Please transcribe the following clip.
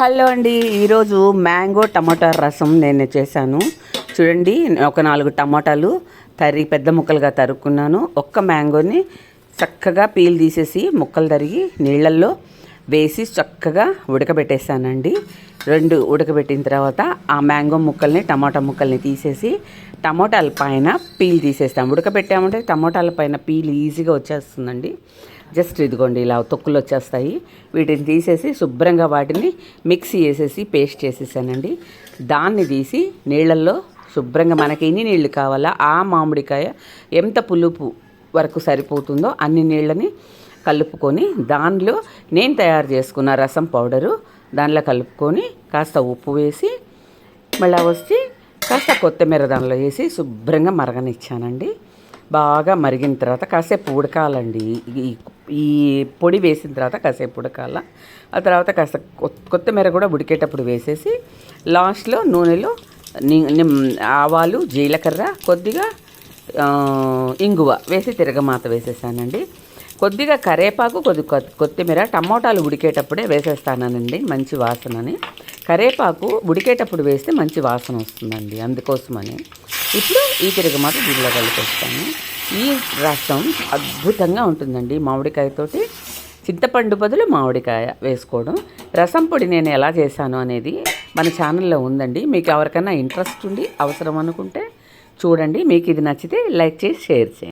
Hello అండి, ఈరోజు mango టమాటా రసం నేను చేశాను. చూడండి, ఒక 4 టమాటాలు పెద్ద ముక్కలుగా తరుక్కున్నాను. ఒక్క మ్యాంగోని చక్కగా పీల్ తీసేసి ముక్కలు తరిగి నీళ్ళల్లో వేసి చక్కగా ఉడకబెట్టేసానండి. 2 ఉడకబెట్టిన తర్వాత ఆ మ్యాంగో ముక్కల్ని టమాటా ముక్కల్ని తీసేసి టమాటాల పైన పీల్ తీసేస్తాం. ఉడకబెట్టామంటే టమాటాల పైన పీల్ ఈజీగా వచ్చేస్తుందండి. జస్ట్ ఇదిగోండి ఇలా తొక్కులు వచ్చేస్తాయి. వీటిని తీసేసి శుభ్రంగా వాటిని మిక్సీ వేసేసి పేస్ట్ చేసేసానండి. దాన్ని తీసి నీళ్ళల్లో శుభ్రంగా మనకి ఎన్ని నీళ్ళు కావాలా ఆ మామిడికాయ ఎంత పులుపు వరకు సరిపోతుందో అన్ని నీళ్ళని కలుపుకొని దానిలో నేను తయారు చేసుకున్న రసం పౌడరు దానిలో కలుపుకొని కాస్త ఉప్పు వేసి మళ్ళీ వచ్చి కాస్త కొత్తిమీర దానిలో వేసి శుభ్రంగా మరగనిచ్చానండి. బాగా మరిగిన తర్వాత కాసేపు ఉడకాలండి. ఈ పొడి వేసిన తర్వాత కాసేపు ఉడకాల. ఆ తర్వాత కాస్త కొత్తిమీర కూడా ఉడికేటప్పుడు వేసేసి లాస్ట్లో నూనెలో ఆవాలు, జీలకర్ర, కొద్దిగా ఇంగువ వేసి తిరగమాత వేసేసానండి. కొద్దిగా కరేపాకు, కొత్తిమీర టమోటాలు ఉడికేటప్పుడే వేసేస్తానండి మంచి వాసనని. కరేపాకు ఉడికేటప్పుడు వేస్తే మంచి వాసన వస్తుందండి, అందుకోసమని. ఇప్పుడు ఈ తిరగమాత దీనిలో కలిపేస్తాను. ఈ రసం అద్భుతంగా ఉంటుందండి. మామిడికాయతోటి చింతపండు బదులు మామిడికాయ వేసుకోవడం. రసం పొడి నేను ఎలా చేశాను అనేది మన ఛానల్లో ఉందండి. మీకు ఎవరికైనా ఇంట్రెస్ట్ ఉండి అవసరం అనుకుంటే చూడండి. మీకు ఇది నచ్చితే లైక్ చేసి షేర్ చేయండి.